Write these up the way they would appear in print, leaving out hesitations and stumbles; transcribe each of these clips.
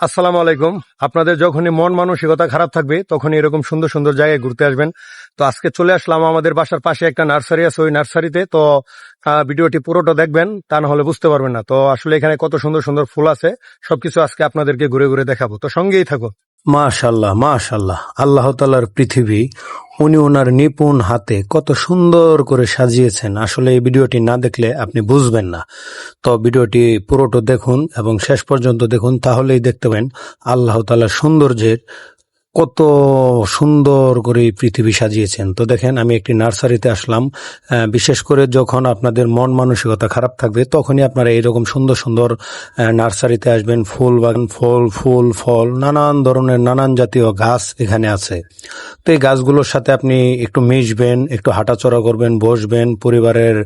আসসালামু আলাইকুম। আপনাদের যখনই মন মানসিকতা খারাপ থাকবে তখনই এরকম সুন্দর সুন্দর জায়গায় ঘুরতে আসবেন। তো আজকে চলে আসলাম আমাদের বাসার পাশে একটা নার্সারি আছে, ওই নার্সারিতে। তো ভিডিওটি পুরোটা দেখবেন, তা না হলে বুঝতে পারবেন না। তো আসলে এখানে কত সুন্দর সুন্দর ফুল আছে, সবকিছু আজকে আপনাদেরকে ঘুরে ঘুরে দেখাবো। তো সঙ্গেই থাকো। মাশাল্লাহ মাশাল্লাহ, আল্লাহ তাআলার পৃথিবী, উনি ওনার নিপুণ হাতে কত সুন্দর করে সাজিয়েছেন। আসলে এই ভিডিওটি না দেখলে আপনি বুঝবেন না। তো ভিডিওটি পুরোটা দেখুন এবং শেষ পর্যন্ত দেখুন, তাহলেই দেখতে পাবেন আল্লাহ তাআলার সৌন্দর্যের কত সুন্দর করে এই পৃথিবী সাজিয়েছেন। তো দেখেন, আমি একটি নার্সারিতে আসলাম। বিশেষ করে যখন আপনাদের মন মানসিকতা খারাপ থাকবে তখনই আপনারা এইরকম সুন্দর সুন্দর নার্সারিতে আসবেন। ফুল বাগান, ফুল ফল, নানান ধরনের নানান জাতীয় গাছ এখানে আছে। তো এই গাছগুলোর সাথে আপনি একটু মিশবেন, একটু হাঁটাচলা করবেন, বসবেন, পরিবারের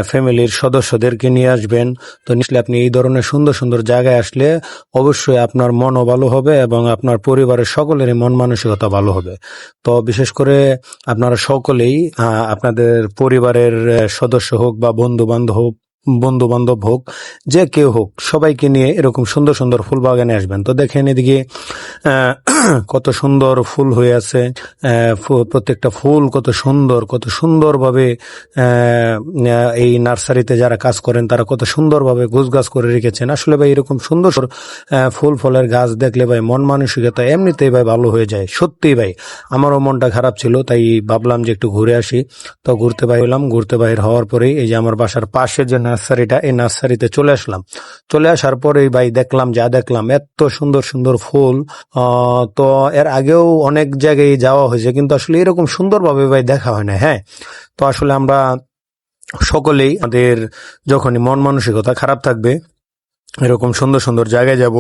ফ্যামিলির সদস্যদেরকে নিয়ে আসবেন। তো নিশ্চয়ই আপনি এই ধরনের সুন্দর সুন্দর জায়গায় আসলে অবশ্যই আপনার মনও ভালো হবে এবং আপনার পরিবারের সকলেরই মন মানসিকতা ভালো হবে। তো বিশেষ করে আপনারা সকলেই আপনাদের পরিবারের সদস্য হোক বা বন্ধু বান্ধব হোক, যে কেউ হোক, সবাইকে নিয়ে এরকম সুন্দর সুন্দর ফুল বাগানে আসবেন। তো দেখেন এদিকে কত সুন্দর ফুল হয়ে আছে। প্রত্যেকটা ফুল কত সুন্দরভাবে এই নার্সারিতে যারা কাজ করেন তারা কত সুন্দরভাবে গোছগাছ করে রেখেছেন। আসলে ভাই, এরকম সুন্দর ফুল ফলের গাছ দেখলে ভাই মন মানসিকতা এমনিতেই ভাই ভালো হয়ে যায়। সত্যি ভাই, আমারও মনটা খারাপ ছিল, তাই ভাবলাম যে একটু ঘুরে আসি। তো ঘুরতে বাইর হওয়ার পরেই এই যে আমার বাসার পাশে যে নার্সারিটা, এই নার্সারিতে চলে আসলাম। চলে আসার পরেই ভাই দেখলাম এত সুন্দর সুন্দর ফুল। তো এর আগেও অনেক জায়গায় যাওয়া হয়েছে, কিন্তু আসলে এরকম সুন্দরভাবে ভাই দেখা হয় না। হ্যাঁ, তো আসলে আমরা সকলেই আমাদের যখনই মন মানসিকতা খারাপ থাকবে এরকম সুন্দর সুন্দর জায়গায় যাব।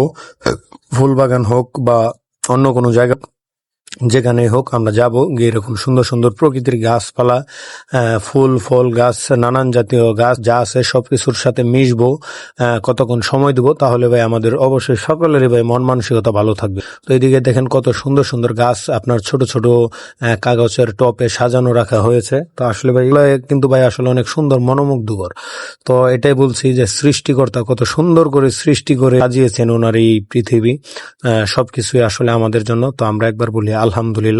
ফুল বাগান হোক বা অন্য কোনো জায়গা, যেখানে হোক আমরা যাব, গিয়ে এরকম সুন্দর সুন্দর প্রকৃতির গাছপালা, ফুল ফল গাছ, নানান জাতীয় গাছ যা আছে সবকিছুর সাথে মিশবো, কতক্ষণ সময় দেবো, তাহলে ভাই আমাদের অবশ্যই সকলেরই ভাই মন মানসিকতা ভালো থাকবে। তো এদিকে দেখেন কত সুন্দর সুন্দর গাছ আপনার ছোট ছোট কাগজের টপে সাজানো রাখা হয়েছে। তো আসলে ভাই এগুলো কিন্তু ভাই আসলে অনেক সুন্দর, মনোমুগ্ধকর। তো এটাই বলছি যে সৃষ্টিকর্তা কত সুন্দর করে সৃষ্টি করে সাজিয়েছেন ওনার এই পৃথিবী, সবকিছুই আসলে আমাদের জন্য। তো আমরা একবার বলি আলহামদুলিল্লাহ।